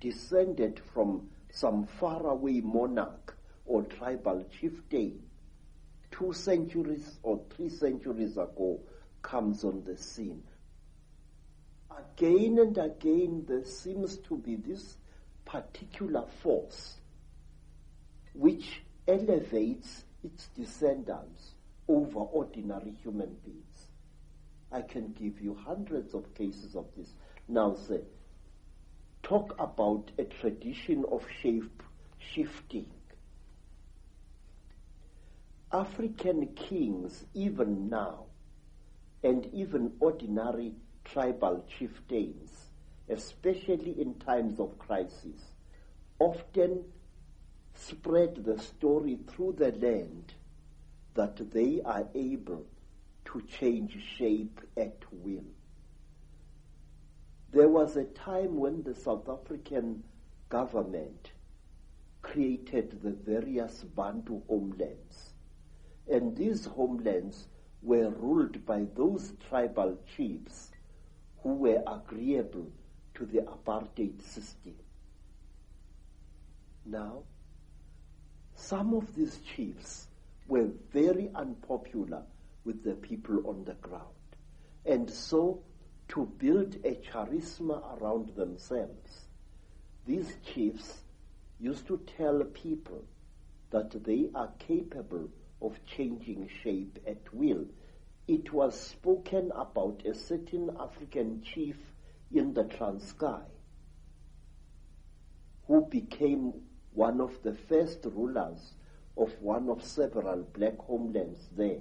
descended from some faraway monarch or tribal chieftain 2 centuries or 3 centuries ago comes on the scene. Again and again there seems to be this particular force which elevates its descendants over ordinary human beings. I can give you hundreds of cases of this. Now say, talk about a tradition of shape shifting. African kings, even now, and even ordinary tribal chieftains, especially in times of crisis, often spread the story through the land that they are able to change shape at will. There was a time when the South African government created the various Bantu homelands, and these homelands were ruled by those tribal chiefs who were agreeable to the apartheid system. Now, some of these chiefs were very unpopular with the people on the ground, and so to build a charisma around themselves, these chiefs used to tell people that they are capable of changing shape at will. It was spoken about a certain African chief in the Transkei who became one of the first rulers of one of several black homelands there,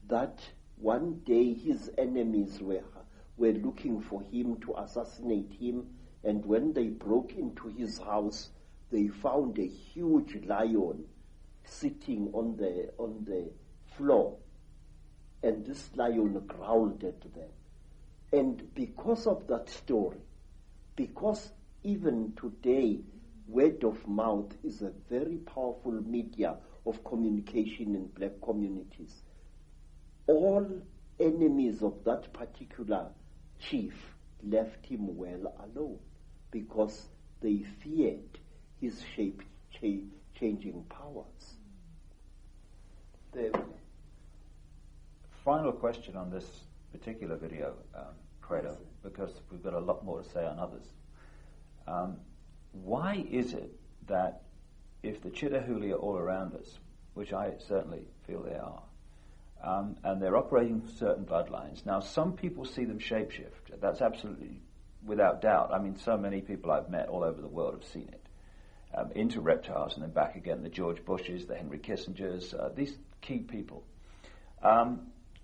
that one day his enemies were looking for him to assassinate him, and when they broke into his house, they found a huge lion sitting on the floor, and this lion growled at them. And because of that story, because even today word of mouth is a very powerful media of communication in black communities, all enemies of that particular chief left him well alone because they feared his shape-changing powers. The final question on this particular video, Credo, because we've got a lot more to say on others. Why is it that if the Chitahuli are all around us, which I certainly feel they are, and they're operating certain bloodlines, now some people see them shapeshift. That's absolutely without doubt. I mean, so many people I've met all over the world have seen it. Into reptiles and then back again, the George Bushes, the Henry Kissingers, these key people.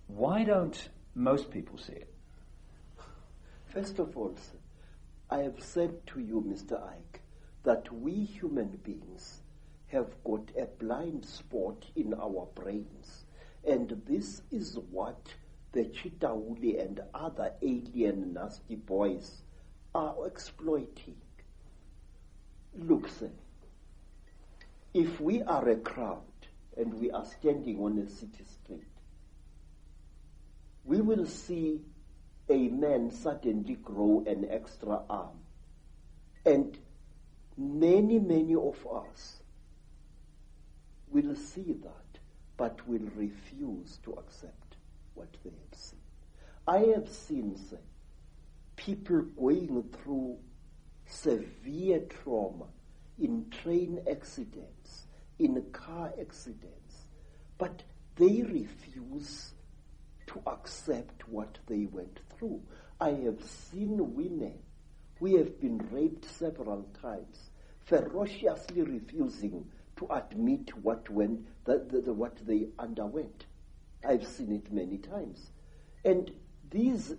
Why don't most people see it? First of all, sir, I have said to you, Mr. Icke, that we human beings have got a blind spot in our brains, and this is what the Chitahuli and other alien nasty boys are exploiting. Look, sir, if we are a crowd and we are standing on a city street, we will see a man suddenly grow an extra arm. And many, many of us will see that, but will refuse to accept what they have seen. I have seen, sir, people going through severe trauma in train accidents, in car accidents, but they refuse to accept what they went through. I have seen women who have been raped several times, ferociously refusing to admit what they underwent. I've seen it many times. And these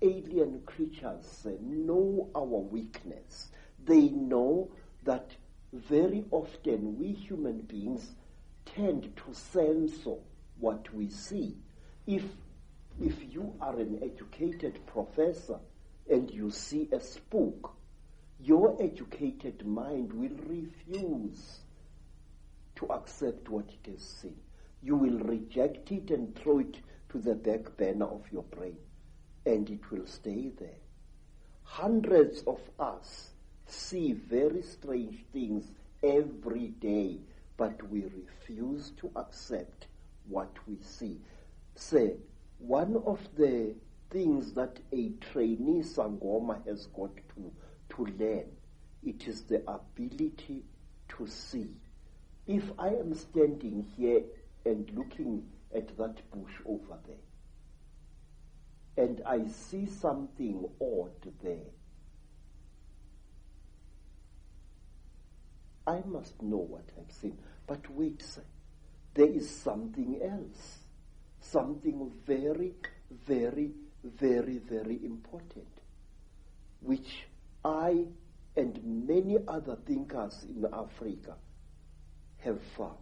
alien creatures know our weakness. They know that very often we human beings tend to censor what we see. If you are an educated professor and you see a spook, your educated mind will refuse to accept what it has seen. You will reject it and throw it to the back burner of your brain, and it will stay there. Hundreds of us see very strange things every day, but we refuse to accept what we see. Say, one of the things that a trainee Sangoma has got to learn, it is the ability to see. If I am standing here and looking at that bush over there, and I see something odd there, I must know what I've seen. But wait, sir, there is something else. Something very, very, very, very important, which I and many other thinkers in Africa have found.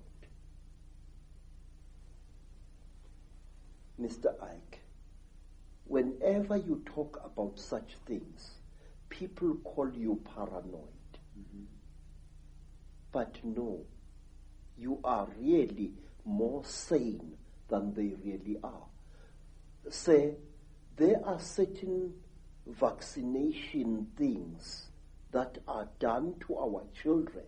Mr. Icke, whenever you talk about such things, people call you paranoid. Mm-hmm. But no, you are really more sane than they really are. Say, there are certain vaccination things that are done to our children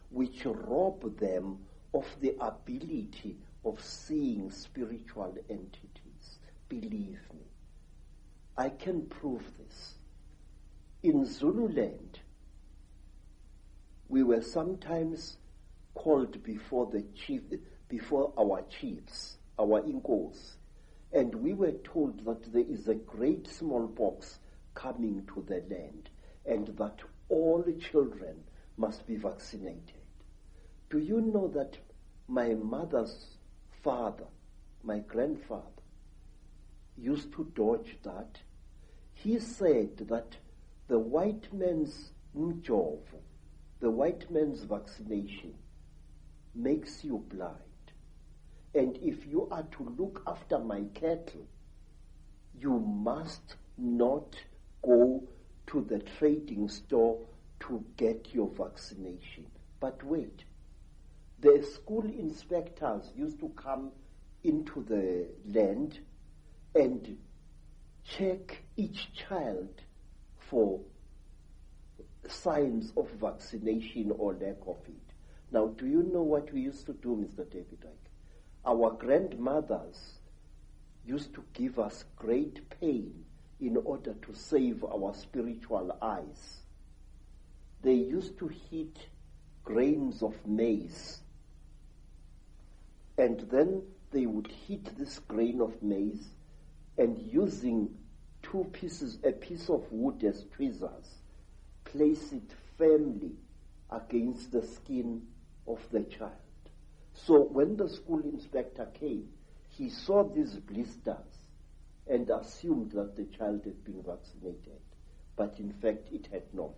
which rob them of the ability of seeing spiritual entities. Believe me, I can prove this. In Zululand, we were sometimes called before our chiefs, our inkos, and we were told that there is a great smallpox coming to the land and that all children must be vaccinated. Do you know that my mother's father, my grandfather, used to dodge that? He said that the white man's mjovo, the white man's vaccination, makes you blind. And if you are to look after my cattle, you must not go to the trading store to get your vaccination. But wait, the school inspectors used to come into the land and check each child for signs of vaccination or lack of it. Now, do you know what we used to do, Mr. David Icke? Our grandmothers used to give us great pain in order to save our spiritual eyes. They used to heat grains of maize, and then they would heat this grain of maize, and using a piece of wood as tweezers, place it firmly against the skin of the child. So when the school inspector came, he saw these blisters and assumed that the child had been vaccinated, but in fact it had not.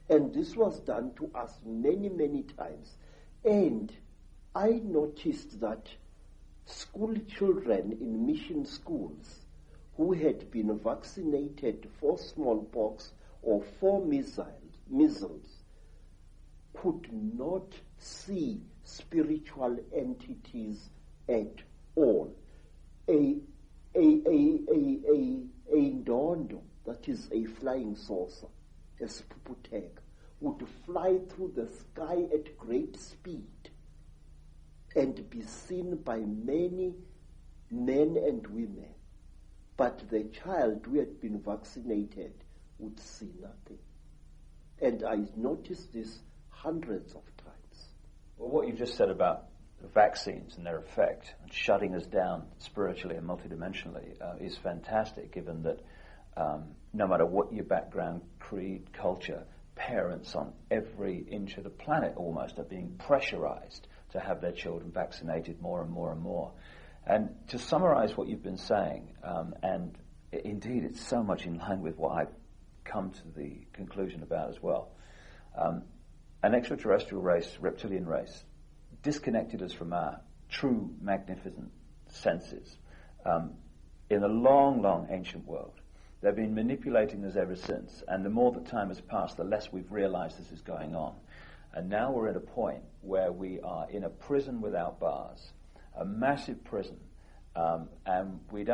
And this was done to us many, many times. And I noticed that school children in mission schools who had been vaccinated for smallpox or for measles could not see spiritual entities at all. A ndondo, that is a flying saucer, a spuputeg, would fly through the sky at great speed and be seen by many men and women. But the child who had been vaccinated would see nothing. And I noticed this hundreds of times. Well, what you just said about vaccines and their effect and shutting us down spiritually and multidimensionally is fantastic, given that no matter what your background, creed, culture, parents on every inch of the planet almost are being pressurized to have their children vaccinated more and more and more. And to summarize what you've been saying, and indeed it's so much in line with what I've come to the conclusion about as well, an extraterrestrial race, reptilian race, disconnected us from our true magnificent senses in a long, long ancient world. They've been manipulating us ever since, and the more that time has passed, the less we've realized this is going on. And now we're at a point where we are in a prison without bars, a massive prison, and we don't